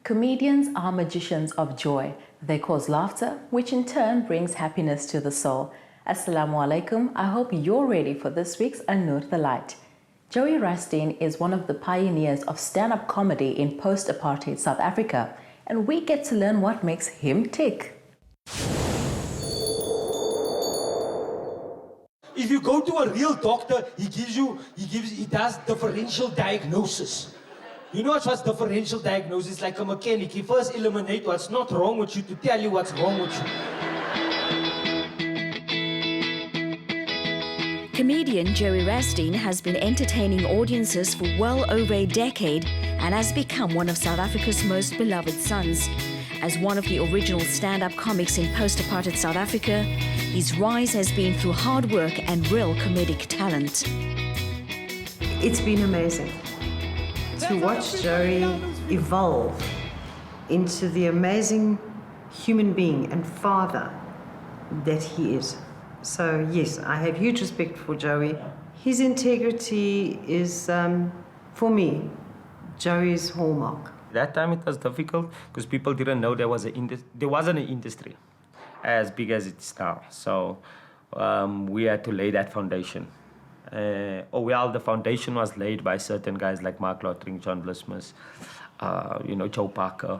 Comedians are magicians of joy. They cause laughter, which in turn brings happiness to the soul. Assalamu alaikum. I hope you're ready for this week's An Nur the Light. Joey Rashdien is one of the pioneers of stand-up comedy in post-apartheid South Africa, and we get to learn what makes him tick. If you go to a real doctor, he does differential diagnosis. You know what's differential diagnosis? Like a mechanic. He first eliminates what's not wrong with you to tell you what's wrong with you. Comedian Joey Rashdien has been entertaining audiences for well over a decade and has become one of South Africa's most beloved sons. As one of the original stand-up comics in post-apartheid South Africa, his rise has been through hard work and real comedic talent. It's been amazing to watch Joey evolve into the amazing human being and father that he is. So yes, I have huge respect for Joey. His integrity is, for me, Joey's hallmark. That time it was difficult because people didn't know there wasn't an industry as big as it's now. So we had to lay that foundation. The foundation was laid by certain guys like Mark Lottering, John Blismus, Joe Parker,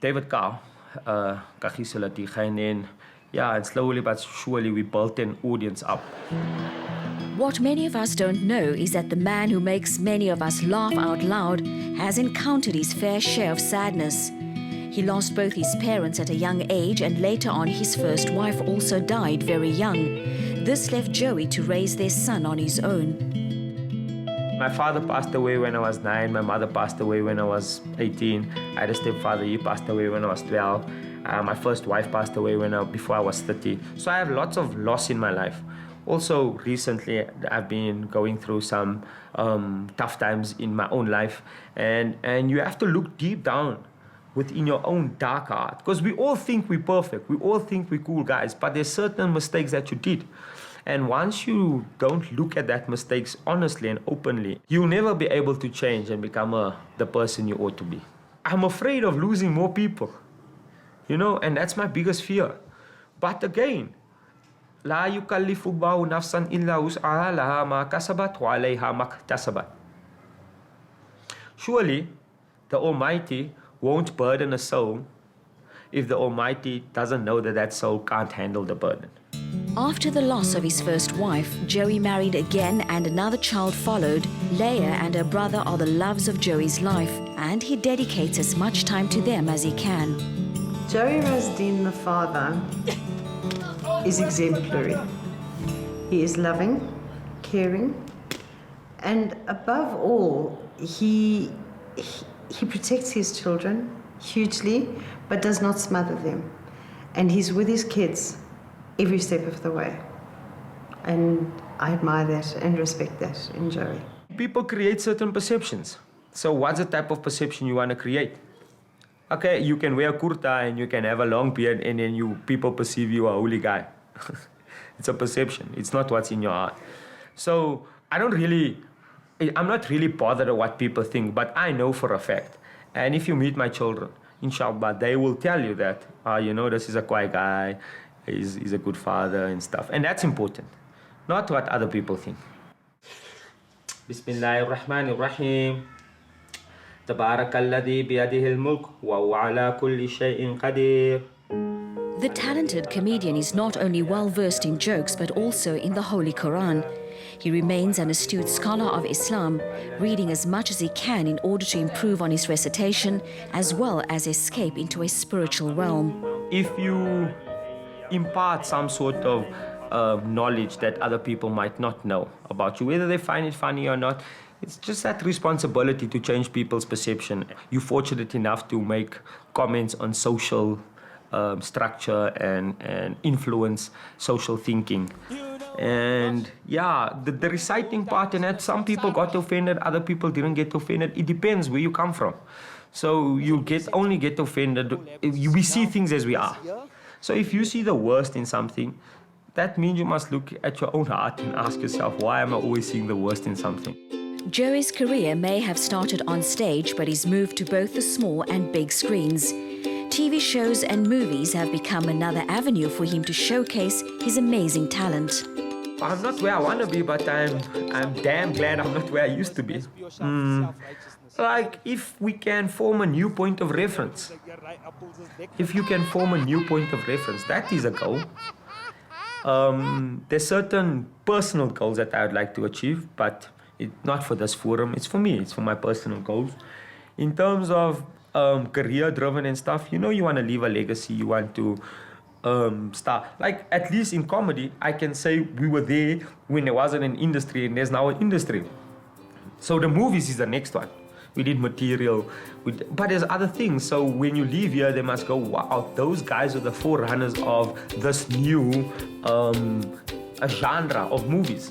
David Cow, Kagisela Tigainen. Yeah, and slowly but surely we built an audience up. What many of us don't know is that the man who makes many of us laugh out loud has encountered his fair share of sadness. He lost both his parents at a young age, and later on his first wife also died very young. This left Joey to raise their son on his own. My father passed away when I was 9. My mother passed away when I was 18. I had a stepfather, he passed away when I was 12. My first wife passed away before I was 30. So I have lots of loss in my life. Also, recently, I've been going through some tough times in my own life. And you have to look deep down within your own dark heart. Because we all think we're perfect. We all think we're cool guys. But there's certain mistakes that you did. And once you don't look at that mistakes honestly and openly, you'll never be able to change and become the person you ought to be. I'm afraid of losing more people. And that's my biggest fear. But again, لا يكلف الله نفسا إلا وسعها لها ما كسبت وعليها ما اكتسبت. Surely, the Almighty won't burden a soul if the Almighty doesn't know that soul can't handle the burden. After the loss of his first wife, Joey married again and another child followed. Leah and her brother are the loves of Joey's life, and he dedicates as much time to them as he can. Joey Rashdien, the father, is exemplary. He is loving, caring, and above all, he protects his children hugely, but does not smother them. And he's with his kids every step of the way. And I admire that and respect that in Joey. People create certain perceptions. So what's the type of perception you want to create? Okay, you can wear kurta and you can have a long beard and then people perceive you a holy guy. It's a perception. It's not what's in your heart. So I'm not really bothered at what people think, but I know for a fact. And if you meet my children, inshallah, they will tell you that, this is a quiet guy, he's a good father and stuff. And that's important, not what other people think. Bismillahirrahmanirrahim. تبارك الذي بيده الملك وهو على كل شيء قدير. The talented comedian is not only well-versed in jokes but also in the Holy Quran. He remains an astute scholar of Islam, reading as much as he can in order to improve on his recitation as well as escape into a spiritual realm. If you impart some sort of knowledge that other people might not know about you, whether they find it funny or not, it's just that responsibility to change people's perception. You're fortunate enough to make comments on social structure and influence social thinking. And yeah, the reciting part in that, some people got offended, other people didn't get offended. It depends where you come from. So you only get offended. We see things as we are. So if you see the worst in something, that means you must look at your own heart and ask yourself, why am I always seeing the worst in something? Joey's career may have started on stage, but he's moved to both the small and big screens. TV shows and movies have become another avenue for him to showcase his amazing talent. I'm not where I want to be, but I'm damn glad I'm not where I used to be. Like, if we can form a new point of reference. If you can form a new point of reference, that is a goal. There's certain personal goals that I would like to achieve, but not for this forum. It's for me. It's for my personal goals. In terms of career-driven and stuff, you know, you want to leave a legacy. You want to start. Like, at least in comedy, I can say we were there when there wasn't an industry, and there's now an industry. So the movies is the next one. We did material, but there's other things. So when you leave here, they must go, wow, those guys are the forerunners of this new a genre of movies.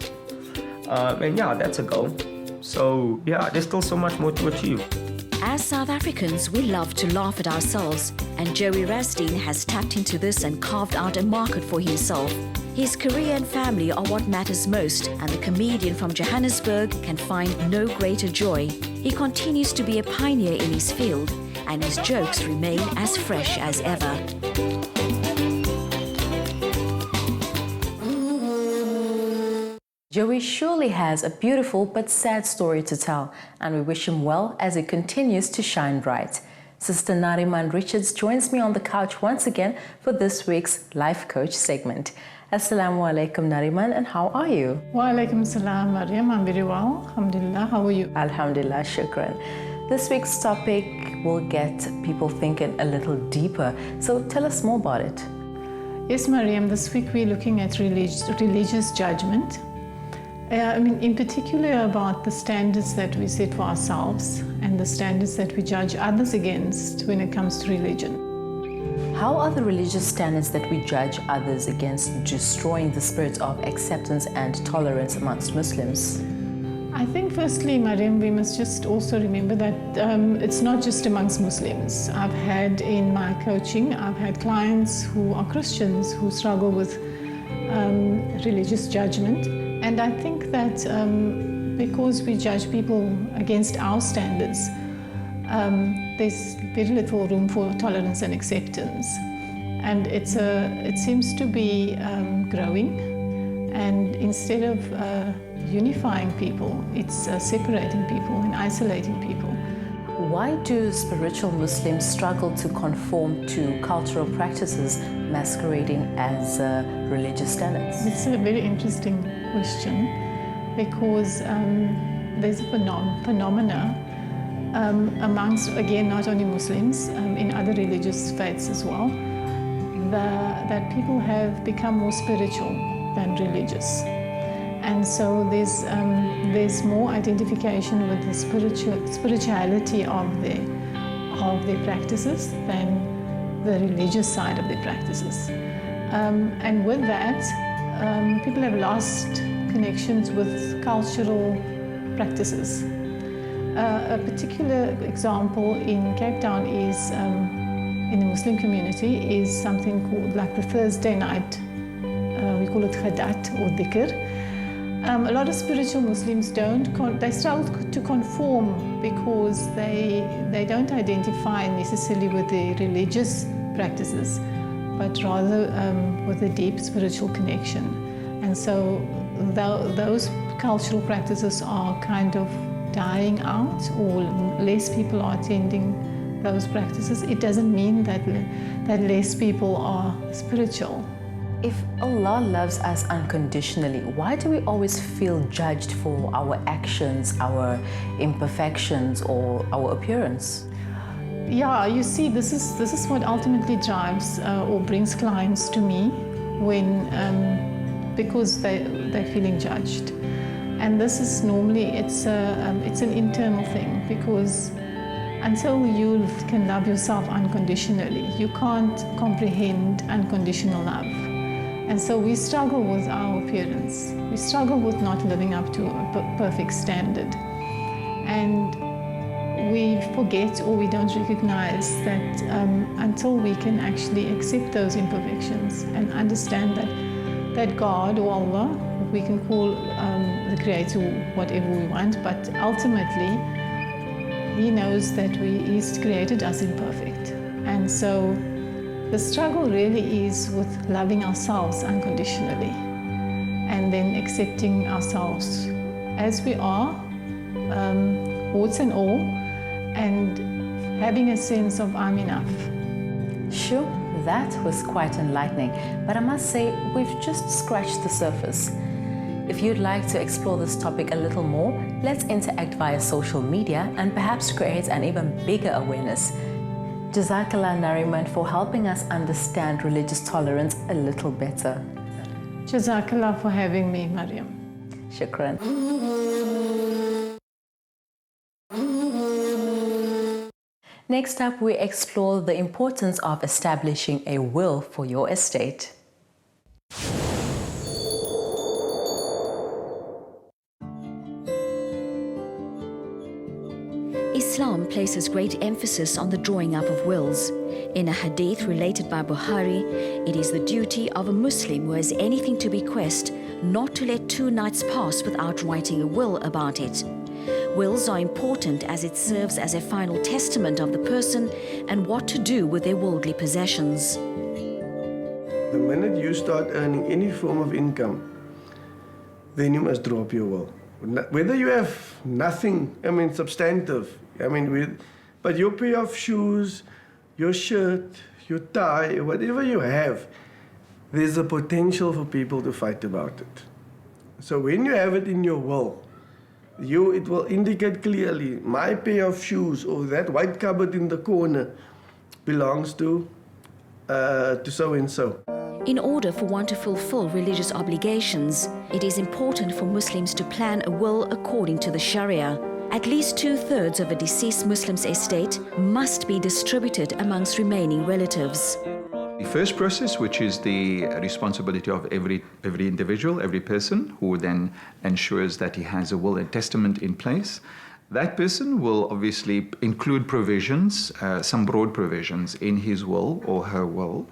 And yeah, that's a goal. So yeah, there's still so much more to achieve. As South Africans, we love to laugh at ourselves, and Joey Rasdien has tapped into this and carved out a market for himself. His career and family are what matters most, and the comedian from Johannesburg can find no greater joy. He continues to be a pioneer in his field, and his jokes remain as fresh as ever. Joey surely has a beautiful but sad story to tell, and we wish him well as he continues to shine bright. Sister Nariman Richards joins me on the couch once again for this week's Life Coach segment. Assalamu alaikum, Nariman, and how are you? Wa alaikum salam, Maryam. I'm very well. Alhamdulillah. How are you? Alhamdulillah, shukran. This week's topic will get people thinking a little deeper, so tell us more about it. Yes, Maryam, this week we're looking at religious judgment. In particular about the standards that we set for ourselves and the standards that we judge others against when it comes to religion. How are the religious standards that we judge others against destroying the spirit of acceptance and tolerance amongst Muslims? I think firstly, Maryam, we must just also remember that it's not just amongst Muslims. I've had in my coaching, I've had clients who are Christians who struggle with religious judgment. And I think that because we judge people against our standards, there's very little room for tolerance and acceptance. And it seems to be growing. And instead of unifying people, it's separating people and isolating people. Why do spiritual Muslims struggle to conform to cultural practices masquerading as religious standards? It's a very interesting question because there's a phenomena amongst, again, not only Muslims, in other religious faiths as well, that people have become more spiritual than religious. And so there's more identification with the spirituality of their practices than the religious side of their practices. And with that, people have lost connections with cultural practices. A particular example in Cape Town is, in the Muslim community, is something called like the Thursday night, we call it Khadat or Dhikr. A lot of spiritual Muslims they struggle to conform because they don't identify necessarily with the religious practices, but rather with a deep spiritual connection. And so those cultural practices are kind of dying out, or less people are attending those practices. It doesn't mean that less people are spiritual. If Allah loves us unconditionally, why do we always feel judged for our actions, our imperfections, or our appearance? Yeah, you see, this is what ultimately drives or brings clients to me because they're feeling judged. And this is normally, it's an internal thing, because until you can love yourself unconditionally, you can't comprehend unconditional love. And so we struggle with our appearance. We struggle with not living up to a perfect standard. And we forget, or we don't recognize that until we can actually accept those imperfections and understand that God or Allah, we can call the Creator whatever we want, but ultimately He knows that He's created us imperfect. And so the struggle really is with loving ourselves unconditionally and then accepting ourselves as we are, warts and all, and having a sense of I'm enough. Sure, that was quite enlightening, but I must say we've just scratched the surface. If you'd like to explore this topic a little more, let's interact via social media and perhaps create an even bigger awareness. Jazakallah Nariman for helping us understand religious tolerance a little better. Jazakallah for having me, Mariam. Shukran. Next up, we explore the importance of establishing a will for your estate. Islam places great emphasis on the drawing up of wills. In a hadith related by Bukhari, it is the duty of a Muslim who has anything to bequest not to let 2 nights pass without writing a will about it. Wills are important as it serves as a final testament of the person and what to do with their worldly possessions. The minute you start earning any form of income, then you must draw up your will. Whether you have nothing, substantive, but your pair of shoes, your shirt, your tie, whatever you have, there's a potential for people to fight about it. So when you have it in your will, it will indicate clearly, my pair of shoes or that white cupboard in the corner belongs to so-and-so. In order for one to fulfill religious obligations, it is important for Muslims to plan a will according to the Sharia. At least 2/3 of a deceased Muslim's estate must be distributed amongst remaining relatives. The first process, which is the responsibility of every individual, every person, who then ensures that he has a will and testament in place. That person will obviously include provisions, some broad provisions in his will or her will,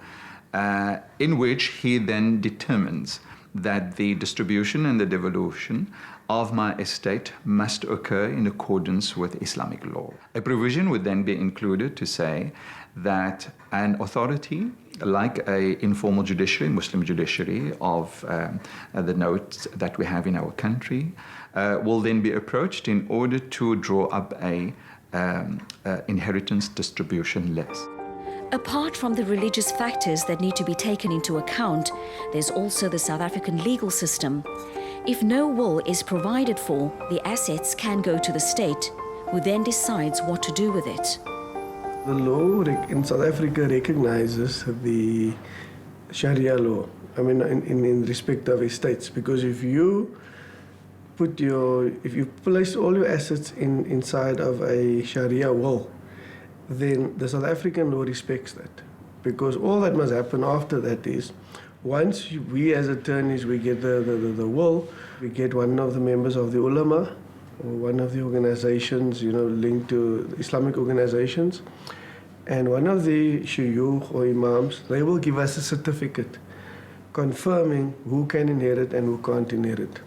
in which he then determines that the distribution and the devolution of my estate must occur in accordance with Islamic law. A provision would then be included to say that an authority, like an informal judiciary, Muslim judiciary of the notes that we have in our country, will then be approached in order to draw up a inheritance distribution list. Apart from the religious factors that need to be taken into account, there's also the South African legal system. If no will is provided for, the assets can go to the state, who then decides what to do with it. The law in South Africa recognizes the Sharia law, in respect of estates, because if you place all your assets inside of a Sharia will, then the South African law respects that. Because all that must happen after that is, once we as attorneys, we get the will, we get one of the members of the ulama, or one of the organizations, linked to Islamic organizations, and one of the shuyukh or imams, they will give us a certificate confirming who can inherit and who can't inherit.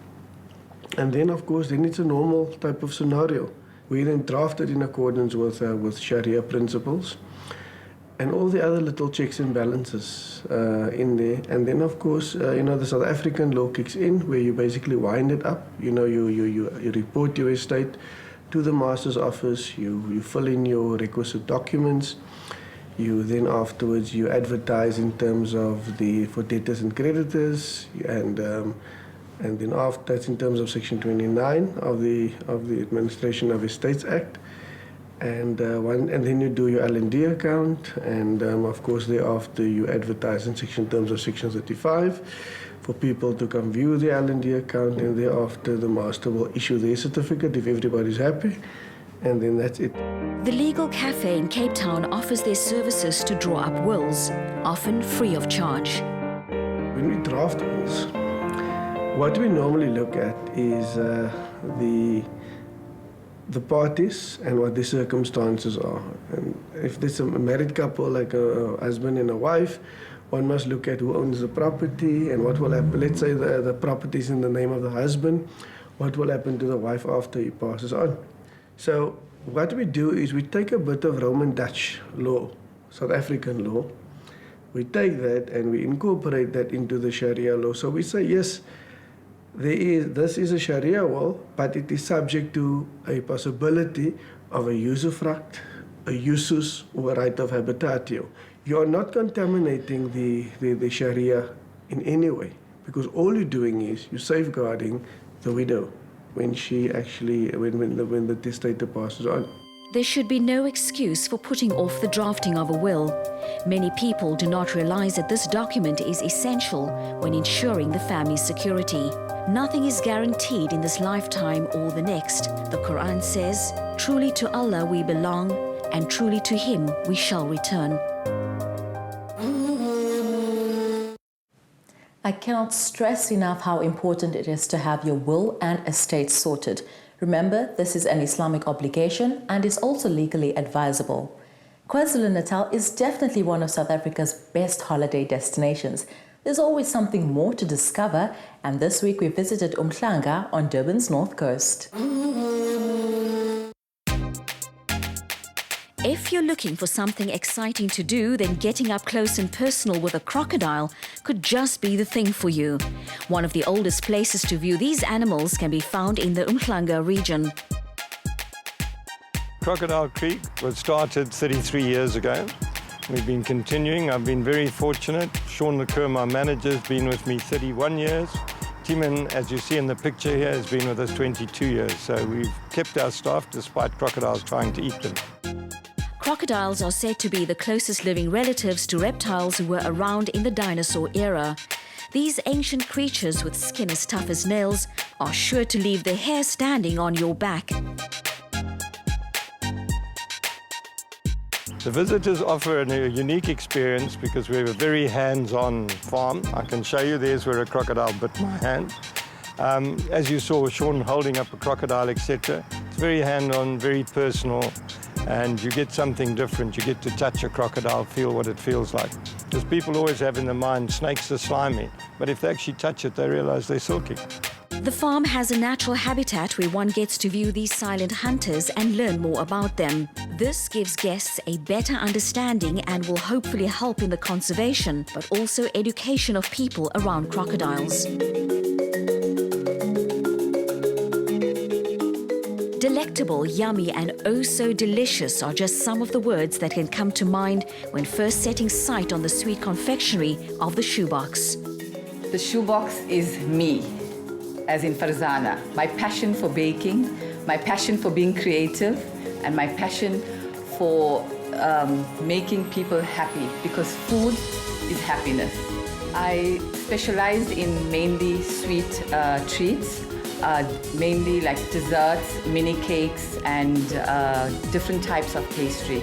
And then, of course, then it's a normal type of scenario. We then draft it in accordance with Sharia principles and all the other little checks and balances in there. And then, of course, the South African law kicks in, where you basically wind it up. You report your estate to the master's office. You fill in your requisite documents. You then afterwards you advertise in terms of for debtors and creditors, and then after that's in terms of Section 29 of the Administration of Estates Act, and then you do your L&D account, and of course thereafter you advertise in terms of Section 35 for people to come view the L&D account, and thereafter the master will issue their certificate if everybody's happy, and then that's it. The Legal Cafe in Cape Town offers their services to draw up wills, often free of charge. When we draft wills, what we normally look at is the parties and what the circumstances are. And if there's a married couple, like a husband and a wife, one must look at who owns the property and what will happen. Let's say the property is in the name of the husband. what will happen to the wife after he passes on. So what we do is we take a bit of Roman Dutch law, South African law. We take that and we incorporate that into the Sharia law. So we say, yes, this is a Sharia will, but it is subject to a possibility of a usufruct, a usus, or a right of habitatio. You are not contaminating the Sharia in any way, because all you're doing is you're safeguarding the widow when the testator passes on. There should be no excuse for putting off the drafting of a will. Many people do not realize that this document is essential when ensuring the family's security. Nothing is guaranteed in this lifetime or the next. The Quran says, "Truly to Allah we belong, and truly to Him we shall return." I cannot stress enough how important it is to have your will and estate sorted. Remember, this is an Islamic obligation and is also legally advisable. KwaZulu-Natal is definitely one of South Africa's best holiday destinations. There's always something more to discover, and this week we visited Umhlanga on Durban's north coast. If you're looking for something exciting to do, then getting up close and personal with a crocodile could just be the thing for you. One of the oldest places to view these animals can be found in the Umhlanga region. Crocodile Creek was started 33 years ago. We've been continuing. I've been very fortunate. Sean Lecur, my manager, has been with me 31 years. Timan, as you see in the picture here, has been with us 22 years. So we've kept our staff despite crocodiles trying to eat them. Crocodiles are said to be the closest living relatives to reptiles who were around in the dinosaur era. These ancient creatures with skin as tough as nails are sure to leave their hair standing on your back. The visitors offer a unique experience because we have a very hands-on farm. I can show you, there's where a crocodile bit my hand. As you saw Sean holding up a crocodile, etc. It's very hand-on, very personal, and you get something different. You get to touch a crocodile, feel what it feels like. Because people always have in their mind, snakes are slimy, but if they actually touch it, they realize they're silky. The farm has a natural habitat where one gets to view these silent hunters and learn more about them. This gives guests a better understanding and will hopefully help in the conservation, but also education of people around crocodiles. Delectable, yummy and oh so delicious are just some of the words that can come to mind when first setting sight on the sweet confectionery of the shoebox. The shoebox is me, as in Farzana. My passion for baking, my passion for being creative, and my passion for making people happy, because food is happiness. I specialized in mainly sweet treats, mainly like desserts, mini cakes, and different types of pastry.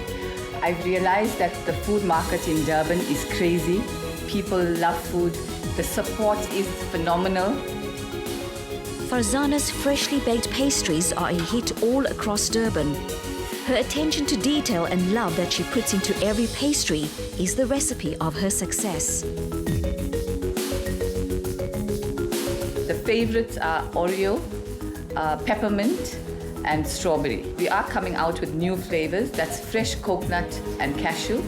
I've realized that the food market in Durban is crazy. People love food. The support is phenomenal. Farzana's freshly baked pastries are a hit all across Durban. Her attention to detail and love that she puts into every pastry is the recipe of her success. The favorites are Oreo, peppermint, and strawberry. We are coming out with new flavors. That's fresh coconut and cashew.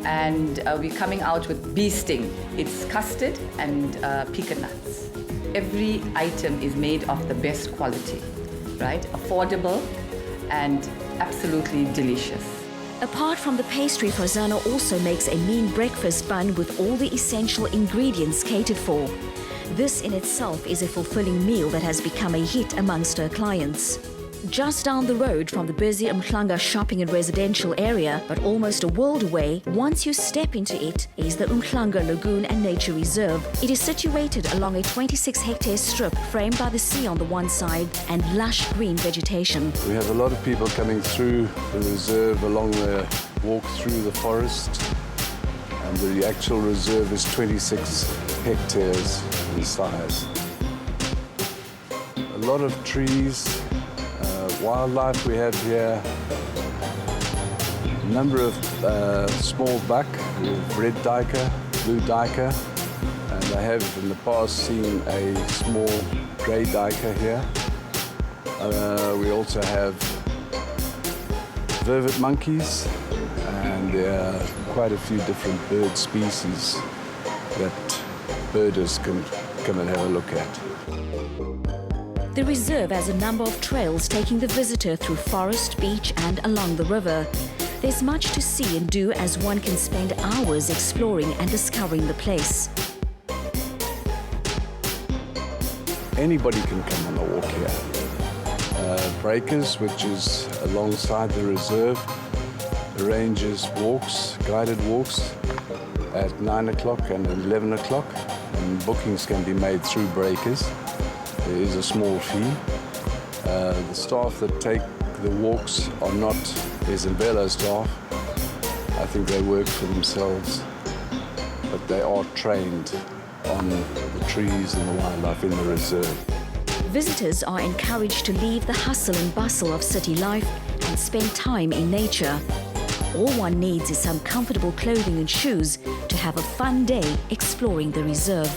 And we're coming out with bee sting. It's custard and pecan nuts. Every item is made of the best quality, right? Affordable and absolutely delicious. Apart from the pastry, Farzana also makes a mean breakfast bun with all the essential ingredients catered for. This in itself is a fulfilling meal that has become a hit amongst her clients. Just down the road from the busy Umhlanga shopping and residential area, but almost a world away, once you step into it, is the Umhlanga Lagoon and Nature Reserve. It is situated along a 26-hectare strip framed by the sea on the one side and lush green vegetation. We have a lot of people coming through the reserve along the walk through the forest, and the actual reserve is 26 hectares in size. A lot of trees, wildlife we have here, a number of small buck, red duiker, blue duiker, and I have in the past seen a small grey duiker here. We also have vervet monkeys, and there are quite a few different bird species that birders can come and have a look at. The reserve has a number of trails taking the visitor through forest, beach and along the river. There's much to see and do as one can spend hours exploring and discovering the place. Anybody can come on a walk here. Breakers, which is alongside the reserve, arranges walks, guided walks at 9 o'clock and 11 o'clock. And bookings can be made through Breakers. There is a small fee. The staff that take the walks are not Isabella staff. I think they work for themselves, but they are trained on the trees and the wildlife in the reserve. Visitors are encouraged to leave the hustle and bustle of city life and spend time in nature. All one needs is some comfortable clothing and shoes to have a fun day exploring the reserve.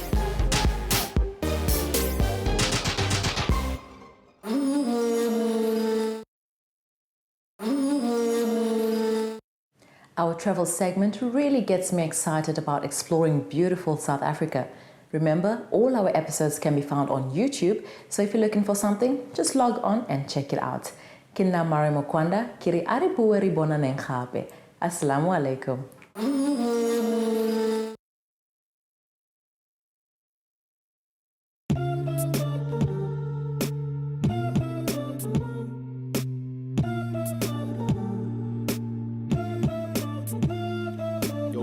Our travel segment really gets me excited about exploring beautiful South Africa. Remember, all our episodes can be found on YouTube, so if you're looking for something, just log on and check it out. Kina Mari Mokwanda, kiri aribuwe ribona nenghape. Assalamu alaikum.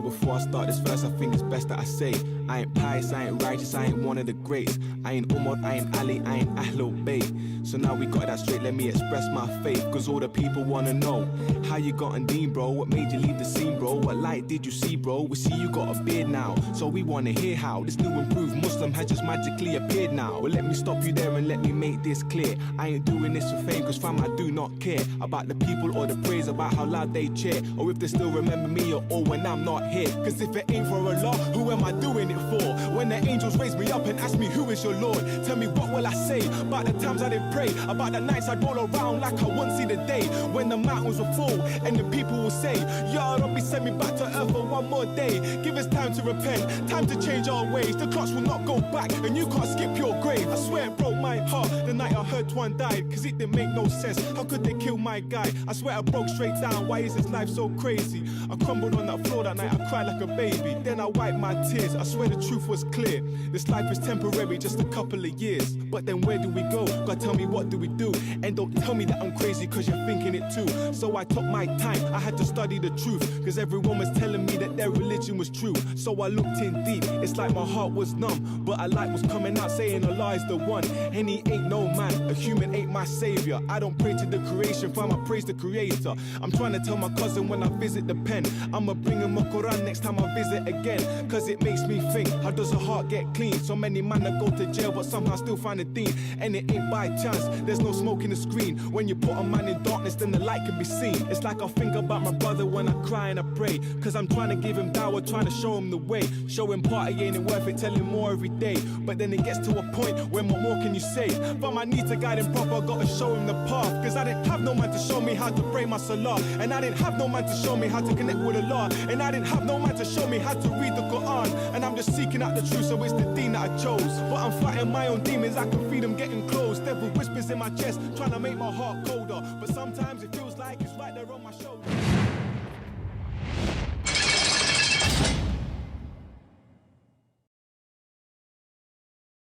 Before I start this verse, I think it's best that I say I ain't pious, I ain't righteous, I ain't one of the greats. I ain't Umar, I ain't Ali, I ain't Ahlul Bayt. So now we got that straight, let me express my faith. Cause all the people wanna know how you got on Dean, bro. What made you leave the scene, bro? What light did you see, bro? We see you got a beard now, so we wanna hear how this new improved Muslim has just magically appeared now. Well, let me stop you there and let me make this clear. I ain't doing this for fame, cause fam, I do not care about the people or the praise, about how loud they cheer, or if they still remember me or when I'm not here. Cause if it ain't for Allah, who am I doing it for? When the angels raise me up and ask me who is your Lord, tell me what will I say about the times I didn't pray, about the nights I'd roll around like I won't see the day, when the mountains will fall and the people will say, Ya Rabbi, send me back to earth for one more day. Give us time to repent, time to change our ways. The clocks will not go back and you can't skip your grave. I swear it broke my heart the night I heard Twan died, cause it didn't make no sense. How could they kill my guy? I swear I broke straight down. Why is this life so crazy? I crumbled on that floor that night, I cried like a baby. Then I wiped my tears, I swear the truth was clear. This life is temporary, just a couple of years. But then where do we go? God, tell me, what do we do? And don't tell me that I'm crazy, cause you're thinking it too. So I took my time, I had to study the truth, cause everyone was telling me that their religion was true. So I looked in deep, it's like my heart was numb, but a light was coming out saying Allah is the one, and he ain't no man, a human ain't my savior. I don't pray to the creation, fam, I praise the creator. I'm trying to tell my cousin when I visit the pen, I'ma bring him a Quran next time I visit again. Cause it makes me think, how does a heart get clean? So many man that go to jail but somehow still find a deen. And it ain't by chance, there's no smoke in the screen. When you put a man in darkness, then the light can be seen. It's like I think about my brother when I cry and I pray, cause I'm trying to give him dawah, trying to show him the way. Show him party ain't it worth it, tell him more every day. But then it gets to a point when what more can you say? But I need to guide him proper, gotta show him the path. Cause I didn't have no man to show me how to pray my salah, and I didn't have no man to show me how to connect with Allah, and I didn't have no man to show me how to read the Quran. And I'm just seeking out the truth, so it's the deen that I chose. But I'm fighting my own demons, I can feel them getting close. Devil whispers in my chest, trying to make my heart cold.